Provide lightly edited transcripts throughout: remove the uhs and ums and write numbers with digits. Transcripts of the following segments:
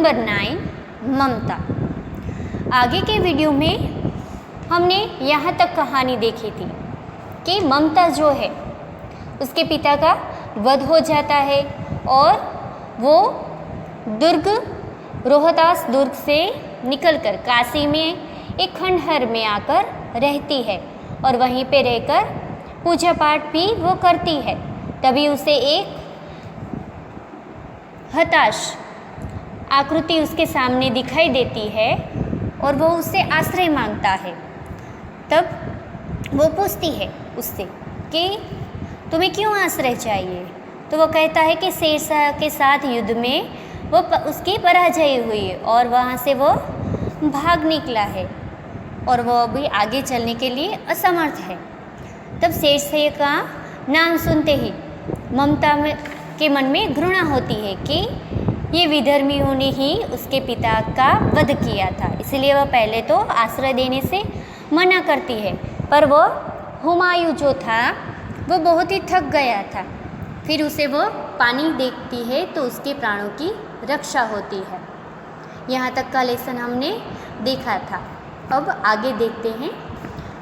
Number 9 ममता। आगे के video में हमने यहाँ तक कहानी देखी थी कि ममता जो है उसके पिता का वध हो जाता है और वो रोहतास दुर्ग से निकलकर काशी में एक खंडहर में आकर रहती है और वहीं पे रहकर पूजा पाठ भी वो करती है। तभी उसे एक हताश आकृति उसके सामने दिखाई देती है और वो उससे आश्रय मांगता है। तब वो पूछती है उससे कि तुम्हें क्यों आश्रय चाहिए। तो वो कहता है कि शेरशाह के साथ युद्ध में वो उसकी पराजय हुई है और वहाँ से वो भाग निकला है और वो अभी आगे चलने के लिए असमर्थ है। तब शेरशाह का नाम सुनते ही ममता के मन में घृणा होती है कि ये विधर्मियों ने ही उसके पिता का वध किया था, इसलिए वह पहले तो आश्रय देने से मना करती है। पर वो हुमायूं जो था वो बहुत ही थक गया था। फिर उसे वो पानी देखती है तो उसके प्राणों की रक्षा होती है। यहाँ तक का लेसन हमने देखा था। अब आगे देखते हैं।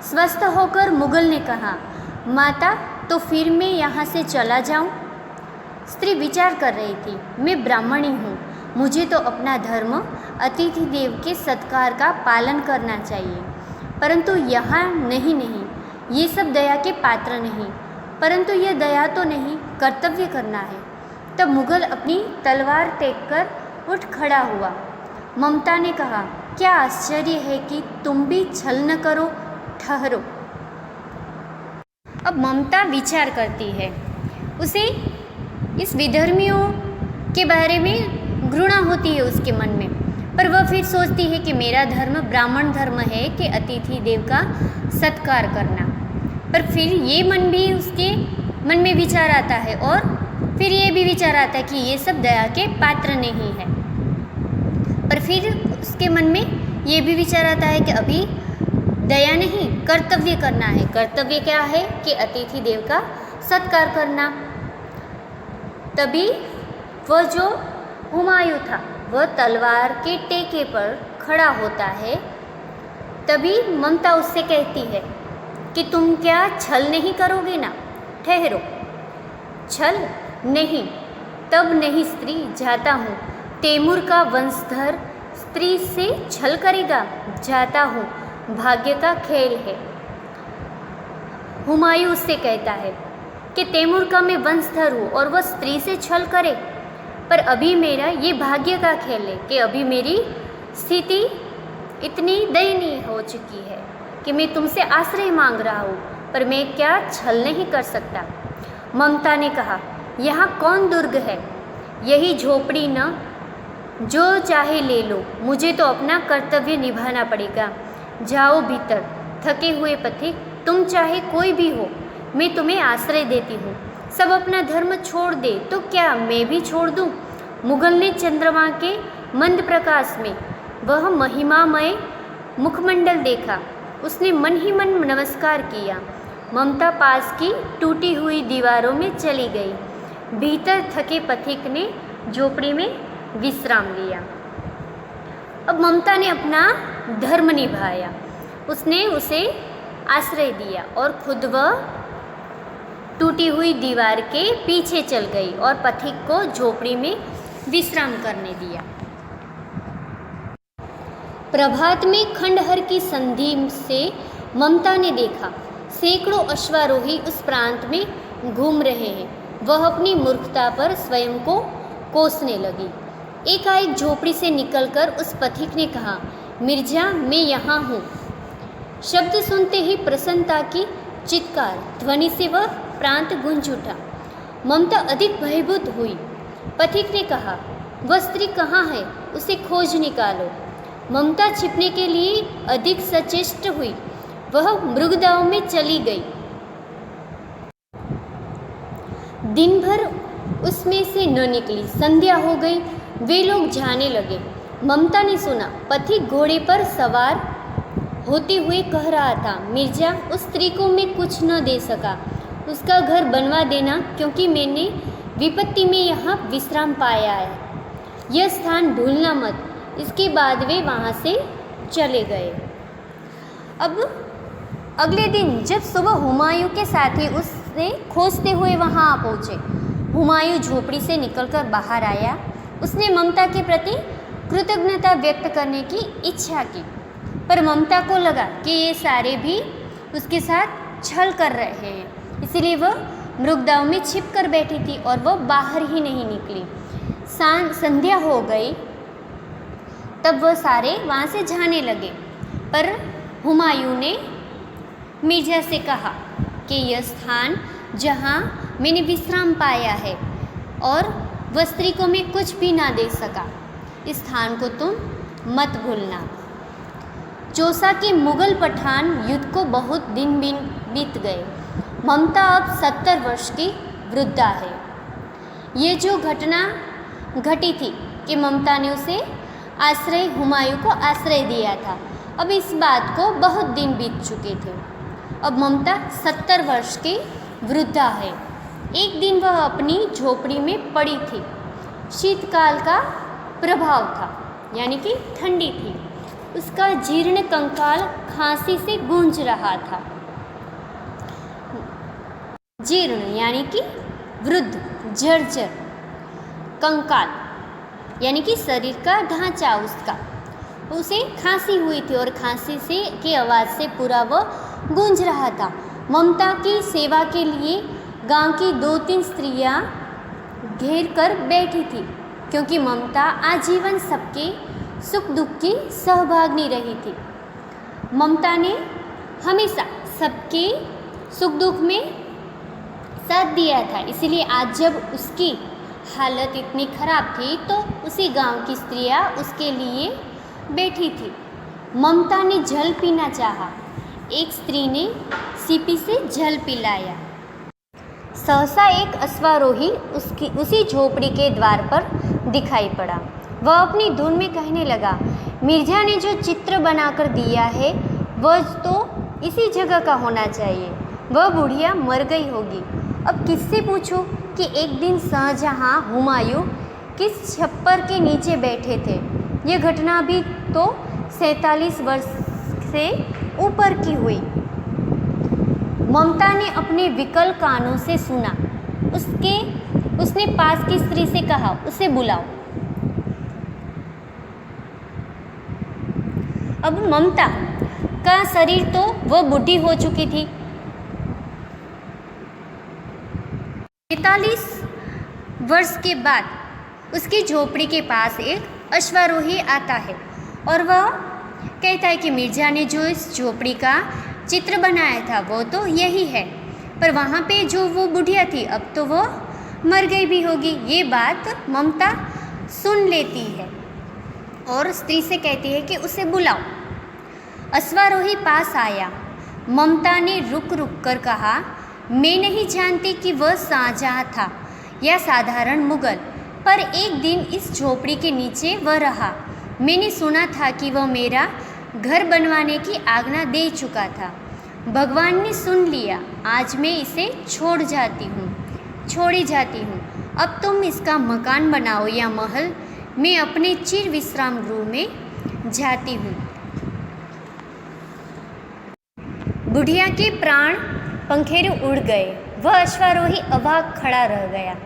स्वस्थ होकर मुगल ने कहा, माता तो फिर मैं यहाँ से चला जाऊँ। स्त्री विचार कर रही थी, मैं ब्राह्मणी हूँ, मुझे तो अपना धर्म अतिथि देव के सत्कार का पालन करना चाहिए, परंतु यहाँ नहीं, ये सब दया के पात्र नहीं, परंतु यह दया तो नहीं, कर्तव्य करना है। तब मुगल अपनी तलवार टेक कर उठ खड़ा हुआ। ममता ने कहा, क्या आश्चर्य है कि तुम भी छल न करो, ठहरो। अब ममता विचार करती है, उसे इस विधर्मियों के बारे में घृणा होती है उसके मन में, पर वह फिर सोचती है कि मेरा धर्म ब्राह्मण धर्म है कि अतिथि देव का सत्कार करना। पर फिर ये मन भी उसके मन में विचार आता है और फिर ये भी विचार आता है कि ये सब दया के पात्र नहीं है। पर फिर उसके मन में ये भी विचार आता है कि अभी दया नहीं, कर्तव्य करना है। कर्तव्य क्या है कि अतिथि देव का सत्कार करना। तभी वह जो हुमायूं था वह तलवार के टेके पर खड़ा होता है। तभी ममता उससे कहती है कि तुम क्या छल नहीं करोगे ना, ठहरो। छल नहीं, तब नहीं स्त्री, जाता हूँ। तैमूर का वंशधर स्त्री से छल करेगा, जाता हूँ, भाग्य का खेल है। हुमायूं उससे कहता है कि तैमूर का मैं वंशधर हूँ और वह स्त्री से छल करे, पर अभी मेरा ये भाग्य का खेल है कि अभी मेरी स्थिति इतनी दयनीय हो चुकी है कि मैं तुमसे आश्रय मांग रहा हूँ, पर मैं क्या छल नहीं कर सकता। ममता ने कहा, यहाँ कौन दुर्ग है, यही झोपड़ी न, जो चाहे ले लो, मुझे तो अपना कर्तव्य निभाना पड़ेगा। जाओ भीतर, थके हुए पथिक, तुम चाहे कोई भी हो, मैं तुम्हें आश्रय देती हूँ। सब अपना धर्म छोड़ दे तो क्या मैं भी छोड़ दूँ। मुगल ने चंद्रमा के मंद प्रकाश में वह महिमामय मुखमंडल देखा, उसने मन ही मन नमस्कार किया। ममता पास की टूटी हुई दीवारों में चली गई। भीतर थके पथिक ने झोपड़ी में विश्राम लिया। अब ममता ने अपना धर्म निभाया, उसने उसे आश्रय दिया और खुद वह टूटी हुई दीवार के पीछे चल गई और पथिक को झोपड़ी में विश्राम करने दिया। प्रभात में खंडहर की संधि से ममता ने देखा सैकड़ों अश्वारोही उस प्रांत में घूम रहे हैं। वह अपनी मूर्खता पर स्वयं को कोसने लगी। एकाएक झोपड़ी से निकलकर उस पथिक ने कहा, मिर्जा, मैं यहाँ हूँ। शब्द सुनते ही प्रसन्नता की चित्कार ध्वनि से वह प्रांत गूंज उठा। ममता अधिक भयभीत हुई। पथिक ने कहा, वह स्त्री कहाँ है, उसे खोज निकालो। ममता छिपने के लिए अधिक सचेष्ट हुई। वह मृगदाव में चली गई। दिन भर उसमें से न निकली। संध्या हो गई, वे लोग जाने लगे। ममता ने सुना पथिक घोड़े पर सवार होते हुए कह रहा था, मिर्जा, उस स्त्री को मैं कुछ न दे सका, उसका घर बनवा देना, क्योंकि मैंने विपत्ति में यहाँ विश्राम पाया है। यह स्थान भूलना मत। इसके बाद वे वहाँ से चले गए। अब अगले दिन जब सुबह हुमायूं के साथी उससे खोजते हुए वहाँ आ पहुँचे। हुमायूं झोपड़ी से निकलकर बाहर आया। उसने ममता के प्रति कृतज्ञता व्यक्त करने की इच्छा की, पर ममता को लगा कि ये सारे भी उसके साथ छल कर रहे हैं, इसलिए वह मृगदाव में छिप कर बैठी थी और वह बाहर ही नहीं निकली। संध्या हो गई, तब वह सारे वहाँ से जाने लगे, पर हुमायूं ने मिर्जा से कहा कि यह स्थान जहाँ मैंने विश्राम पाया है और वस्त्री को मैं कुछ भी ना दे सका, इस स्थान को तुम मत भूलना। चौसा के मुगल पठान युद्ध को बहुत दिन बीत गए। ममता अब 70 वर्ष की वृद्धा है। ये जो घटना घटी थी कि ममता ने उसे हुमायूं को आश्रय दिया था, अब इस बात को बहुत दिन बीत चुके थे। अब ममता 70 वर्ष की वृद्धा है। एक दिन वह अपनी झोपड़ी में पड़ी थी। शीतकाल का प्रभाव था, यानी कि ठंडी थी। उसका जीर्ण कंकाल खांसी से गूंज रहा था। जीर्ण यानी कि वृद्ध, जर्जर, कंकाल यानी कि शरीर का ढांचा उसका, उसे खांसी हुई थी और खांसी से की आवाज़ से पूरा वह गूंज रहा था। ममता की सेवा के लिए गांव की 2-3 स्त्रियां घेर कर बैठी थी, क्योंकि ममता आजीवन सबके सुख दुख की सहभागिनी रही थी। ममता ने हमेशा सबके सुख दुख में साथ दिया था, इसलिए आज जब उसकी हालत इतनी खराब थी तो उसी गांव की स्त्रियां उसके लिए बैठी थी। ममता ने जल पीना चाहा। एक स्त्री ने सीपी से जल पिलाया। सहसा एक अश्वारोही उसी झोपड़ी के द्वार पर दिखाई पड़ा। वह अपनी धुन में कहने लगा, मिर्जा ने जो चित्र बनाकर दिया है वह तो इसी जगह का होना चाहिए। वह बुढ़िया मर गई होगी। अब किससे पूछूं कि एक दिन शाहजहां हुमायूं किस छप्पर के नीचे बैठे थे। यह घटना भी तो 47 वर्ष से ऊपर की हुई। ममता ने अपने विकल कानों से सुना। उसने पास की स्त्री से कहा, उसे बुलाओ। अब ममता का शरीर तो वह बूढ़ी हो चुकी थी। 43 वर्ष के बाद उसकी झोपड़ी के पास एक अश्वारोही आता है और वह कहता है कि मिर्जा ने जो इस झोपड़ी का चित्र बनाया था वो तो यही है, पर वहाँ पे जो वो बुढ़िया थी अब तो वो मर गई भी होगी। ये बात ममता सुन लेती है और स्त्री से कहती है कि उसे बुलाओ। अश्वारोही पास आया। ममता ने रुक रुक कर कहा, मैं नहीं जानती कि वह शाहजहां था या साधारण मुगल, पर एक दिन इस झोपड़ी के नीचे वह रहा। मैंने सुना था कि वह मेरा घर बनवाने की आज्ञा दे चुका था। भगवान ने सुन लिया। आज मैं इसे छोड़ी जाती हूँ। अब तुम इसका मकान बनाओ या महल। मैं अपने चिर विश्राम गृह में जाती हूँ। बुढ़िया के प्राण पंखेरु उड़ गए। वह अश्वारोही अवाक खड़ा रह गया।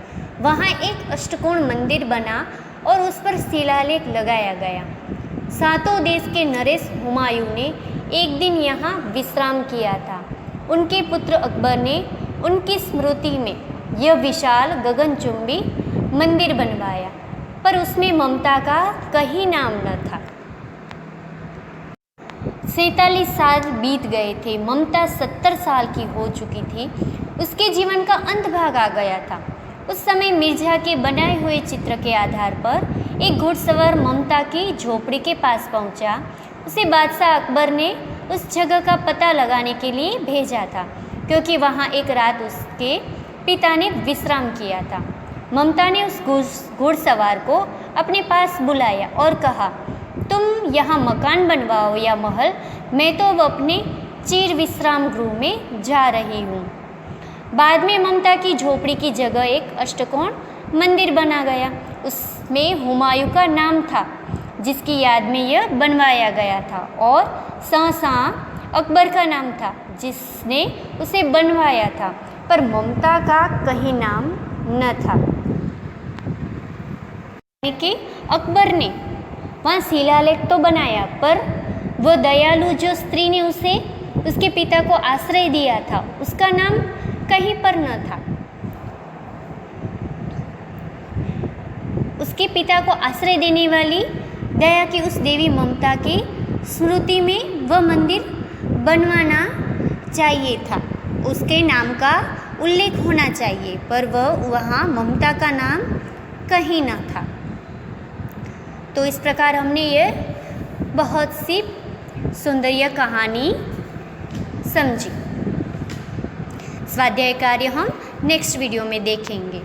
वहाँ एक अष्टकोण मंदिर बना और उस पर शिलालेख लगाया गया। सातों देश के नरेश हुमायूं ने एक दिन यहाँ विश्राम किया था। उनके पुत्र अकबर ने उनकी स्मृति में यह विशाल गगनचुंबी मंदिर बनवाया, पर उसमें ममता का कहीं नाम न था। 47 साल बीत गए थे। ममता 70 साल की हो चुकी थी। उसके जीवन का अंत भाग आ गया था। उस समय मिर्जा के बनाए हुए चित्र के आधार पर एक घुड़सवार ममता की झोपड़ी के पास पहुंचा। उसे बादशाह अकबर ने उस जगह का पता लगाने के लिए भेजा था, क्योंकि वहां एक रात उसके पिता ने विश्राम किया था। ममता ने उस घुड़सवार को अपने पास बुलाया और कहा, तुम यहाँ मकान बनवाओ या महल, मैं तो अब अपने चिर विश्राम गृह में जा रही हूँ। बाद में ममता की झोपड़ी की जगह एक अष्टकोण मंदिर बना गया। उसमें हुमायूं का नाम था, जिसकी याद में यह बनवाया गया था, और शाह अकबर का नाम था, जिसने उसे बनवाया था, पर ममता का कहीं नाम न था। यानी कि अकबर ने वहाँ शिलालेख तो बनाया, पर वो दयालु जो स्त्री ने उसे उसके पिता को आश्रय दिया था, उसका नाम कहीं पर न था। उसके पिता को आश्रय देने वाली दया की उस देवी ममता की स्मृति में वह मंदिर बनवाना चाहिए था, उसके नाम का उल्लेख होना चाहिए, पर वह वहाँ ममता का नाम कहीं न था। तो इस प्रकार हमने ये बहुत सी सुंदर कहानी समझी। स्वाध्याय कार्य हम नेक्स्ट वीडियो में देखेंगे।